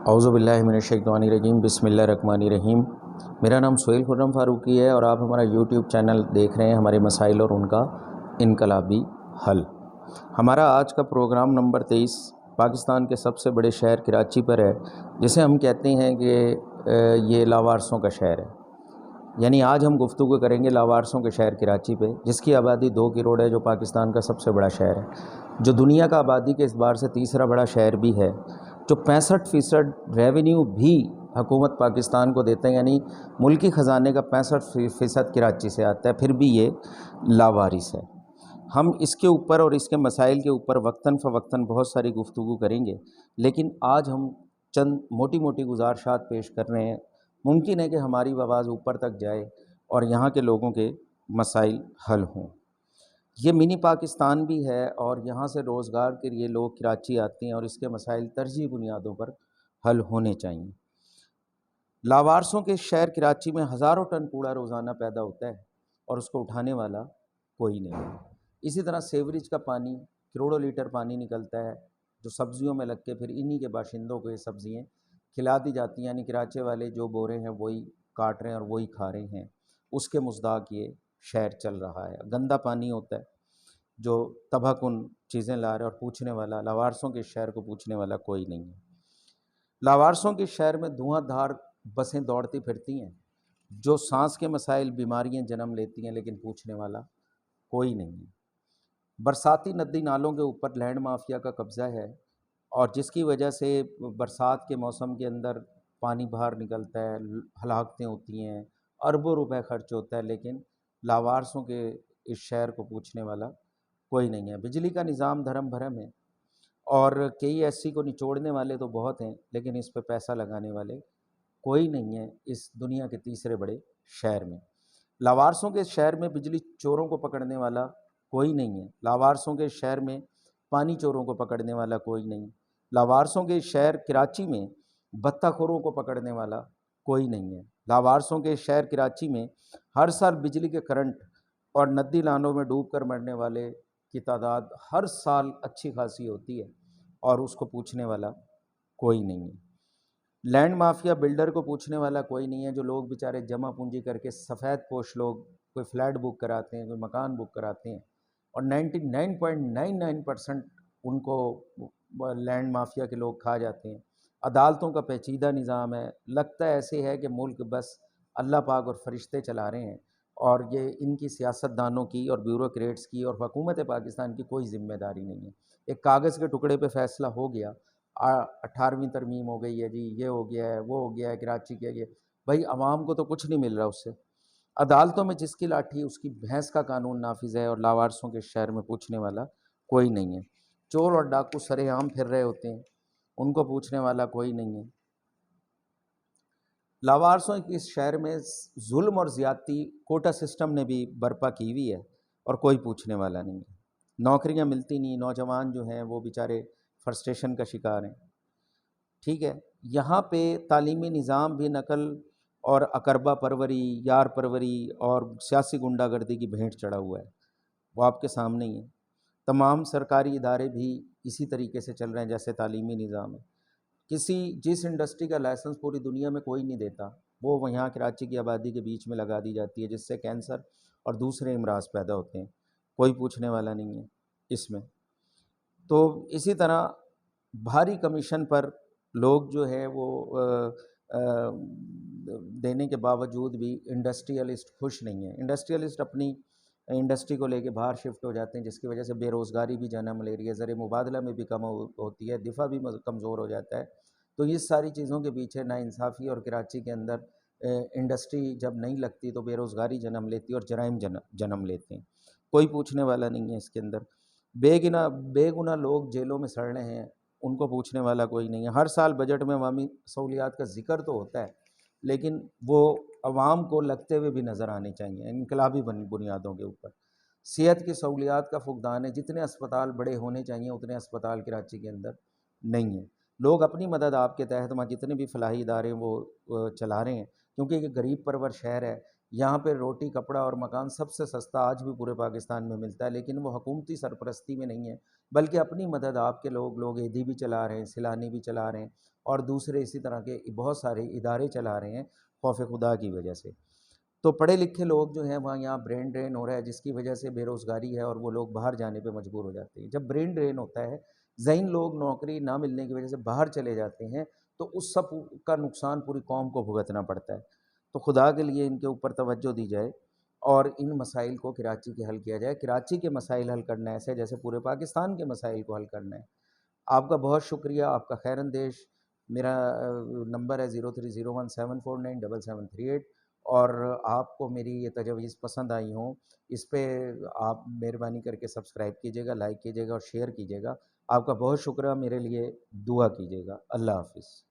اعوذ باللہ من الشیطان الرجیم، بسم اللہ الرحمن الرحیم۔ میرا نام سہیل خرم فاروقی ہے اور آپ ہمارا یوٹیوب چینل دیکھ رہے ہیں، ہمارے مسائل اور ان کا انقلابی حل۔ ہمارا آج کا پروگرام نمبر 23 پاکستان کے سب سے بڑے شہر کراچی پر ہے، جسے ہم کہتے ہیں کہ یہ لاوارثوں کا شہر ہے۔ یعنی آج ہم گفتگو کریں گے لاوارثوں کے شہر کراچی پہ، جس کی آبادی 2 کروڑ ہے، جو پاکستان کا سب سے بڑا شہر ہے، جو دنیا کا آبادی کے اعتبار سے تیسرا بڑا شہر بھی ہے، جو 65% ریونیو بھی حکومت پاکستان کو دیتے ہیں، یعنی ملکی خزانے کا 65% کراچی سے آتا ہے، پھر بھی یہ لاوارث ہے۔ ہم اس کے اوپر اور اس کے مسائل کے اوپر وقتاً فوقتاً بہت ساری گفتگو کریں گے، لیکن آج ہم چند موٹی موٹی گزارشات پیش کر رہے ہیں۔ ممکن ہے کہ ہماری آواز اوپر تک جائے اور یہاں کے لوگوں کے مسائل حل ہوں۔ یہ منی پاکستان بھی ہے اور یہاں سے روزگار کے لیے لوگ کراچی آتے ہیں اور اس کے مسائل ترجیحی بنیادوں پر حل ہونے چاہیے۔ لاوارثوں کے شہر کراچی میں ہزاروں ٹن کوڑا روزانہ پیدا ہوتا ہے اور اس کو اٹھانے والا کوئی نہیں ہے۔ اسی طرح سیوریج کا پانی، کروڑوں لیٹر پانی نکلتا ہے جو سبزیوں میں لگ کے پھر انہی کے باشندوں کو یہ سبزیاں کھلا دی جاتی ہیں، یعنی کراچی والے جو بو رہے ہیں وہی کاٹ رہے ہیں اور وہی کھا رہے ہیں، اس کے مصداق یہ شہر چل رہا ہے۔ گندا پانی ہوتا ہے جو تباہ کن چیزیں لا رہے، اور پوچھنے والا لاوارثوں کے شہر کو پوچھنے والا کوئی نہیں ہے۔ لاوارثوں کے شہر میں دھواں دھار بسیں دوڑتی پھرتی ہیں جو سانس کے مسائل، بیماریاں جنم لیتی ہیں، لیکن پوچھنے والا کوئی نہیں ہے۔ برساتی ندی نالوں کے اوپر لینڈ مافیا کا قبضہ ہے اور جس کی وجہ سے برسات کے موسم کے اندر پانی باہر نکلتا ہے، ہلاکتیں ہوتی ہیں، اربوں روپے خرچ ہوتا ہے، لیکن لاوارثوں کے اس شہر کو پوچھنے والا کوئی نہیں ہے۔ بجلی کا نظام دھرم بھرم ہے اور کئی ایسی کو نچوڑنے والے تو بہت ہیں، لیکن اس پہ پیسہ لگانے والے کوئی نہیں ہے اس دنیا کے تیسرے بڑے شہر میں۔ لاوارثوں کے شہر میں بجلی چوروں کو پکڑنے والا کوئی نہیں ہے۔ لاوارثوں کے شہر میں پانی چوروں کو پکڑنے والا کوئی نہیں۔ لاوارثوں کے شہر کراچی میں بتہ خوروں کو پکڑنے والا کوئی نہیں ہے۔ لاوارثوں کے شہر کراچی میں ہر سال بجلی کے کرنٹ اور ندی نالوں میں ڈوب کر مرنے والے کی تعداد ہر سال اچھی خاصی ہوتی ہے اور اس کو پوچھنے والا کوئی نہیں ہے۔ لینڈ مافیا بلڈر کو پوچھنے والا کوئی نہیں ہے، جو لوگ بیچارے جمع پونجی کر کے سفید پوش لوگ کوئی فلیٹ بک کراتے ہیں، کوئی مکان بک کراتے ہیں اور 99.99% ان کو لینڈ مافیا کے لوگ کھا جاتے ہیں۔ عدالتوں کا پیچیدہ نظام ہے، لگتا ہے ایسے ہے کہ ملک بس اللہ پاک اور فرشتے چلا رہے ہیں اور یہ ان کی سیاست دانوں کی اور بیوروکریٹس کی اور حکومت پاکستان کی کوئی ذمہ داری نہیں ہے۔ ایک کاغذ کے ٹکڑے پہ فیصلہ ہو گیا، 18ویں ترمیم ہو گئی ہے جی، یہ ہو گیا ہے، وہ ہو گیا ہے، کراچی کے یہ، بھائی عوام کو تو کچھ نہیں مل رہا اس سے۔ عدالتوں میں جس کی لاٹھی اس کی بھینس کا قانون نافذ ہے اور لاوارثوں کے شہر میں پوچھنے والا کوئی نہیں ہے۔ چور اور ڈاکو سرے عام پھر رہے ہوتے ہیں، ان کو پوچھنے والا کوئی نہیں ہے۔ لاوارثوں کے اس شہر میں ظلم اور زیادتی کوٹا سسٹم نے بھی برپا کی ہوئی ہے اور کوئی پوچھنے والا نہیں ہے۔ نوکریاں ملتی نہیں، نوجوان جو ہیں وہ بیچارے فرسٹریشن کا شکار ہیں۔ ٹھیک ہے، یہاں پہ تعلیمی نظام بھی نقل اور اقربا پروری، یار پروری اور سیاسی گنڈا گردی کی بھینٹ چڑھا ہوا ہے، وہ آپ کے سامنے ہی ہے۔ تمام سرکاری ادارے بھی اسی طریقے سے چل رہے ہیں جیسے تعلیمی نظام ہے۔ جس انڈسٹری کا لائسنس پوری دنیا میں کوئی نہیں دیتا، وہ یہاں کراچی کی آبادی کے بیچ میں لگا دی جاتی ہے، جس سے کینسر اور دوسرے امراض پیدا ہوتے ہیں، کوئی پوچھنے والا نہیں ہے اس میں۔ تو اسی طرح بھاری کمیشن پر لوگ جو ہے وہ دینے کے باوجود بھی انڈسٹریلسٹ خوش نہیں ہیں۔ انڈسٹریلسٹ اپنی انڈسٹری کو لے کے باہر شفٹ ہو جاتے ہیں، جس کی وجہ سے بے روزگاری بھی جنم لے رہی ہے، زر مبادلہ میں بھی کم ہوتی ہے، دفاع بھی کمزور ہو جاتا ہے۔ تو یہ ساری چیزوں کے پیچھے ناانصافی اور کراچی کے اندر انڈسٹری جب نہیں لگتی تو بے روزگاری جنم لیتی ہے اور جرائم جنم لیتے ہیں، کوئی پوچھنے والا نہیں ہے اس کے اندر۔ بے گناہ لوگ جیلوں میں سڑ رہے ہیں، ان کو پوچھنے والا کوئی نہیں ہے۔ ہر سال بجٹ میں عوامی سہولیات کا ذکر تو ہوتا ہے، لیکن وہ عوام کو لگتے ہوئے بھی نظر آنے چاہیے انقلابی بنیادوں کے اوپر۔ صحت کی سہولیات کا فقدان ہے، جتنے اسپتال بڑے ہونے چاہیے اتنے اسپتال کراچی کے اندر نہیں ہیں۔ لوگ اپنی مدد آپ کے تحت وہاں جتنے بھی فلاحی ادارے ہیں وہ چلا رہے ہیں، کیونکہ یہ غریب پرور شہر ہے۔ یہاں پہ روٹی، کپڑا اور مکان سب سے سستا آج بھی پورے پاکستان میں ملتا ہے، لیکن وہ حکومتی سرپرستی میں نہیں ہے، بلکہ اپنی مدد آپ کے لوگ ایدھی بھی چلا رہے ہیں، سیلانی بھی چلا رہے ہیں اور دوسرے اسی طرح کے بہت سارے ادارے چلا رہے ہیں خوف خدا کی وجہ سے۔ تو پڑھے لکھے لوگ جو ہیں وہاں یہاں برین ڈرین ہو رہا ہے، جس کی وجہ سے بے روزگاری ہے اور وہ لوگ باہر جانے پہ مجبور ہو جاتے ہیں۔ جب برین ڈرین ہوتا ہے، ذہین لوگ نوکری نہ ملنے کی وجہ سے باہر چلے جاتے ہیں، تو اس سب کا نقصان پوری قوم کو بھگتنا پڑتا ہے۔ تو خدا کے لیے ان کے اوپر توجہ دی جائے اور ان مسائل کو کراچی کے حل کیا جائے۔ کراچی کے مسائل حل کرنا ہے ایسے جیسے پورے پاکستان کے مسائل کو حل کرنا ہے۔ آپ کا بہت شکریہ، آپ کا خیر اندیش۔ میرا نمبر ہے 030174977738، اور آپ کو میری یہ تجاویز پسند آئی ہوں، اس پہ آپ مہربانی کر کے سبسکرائب کیجیے گا، لائک کیجیے گا اور شیئر کیجیے گا۔ آپ کا بہت شکریہ، میرے لیے دعا کیجیے گا۔ اللہ حافظ۔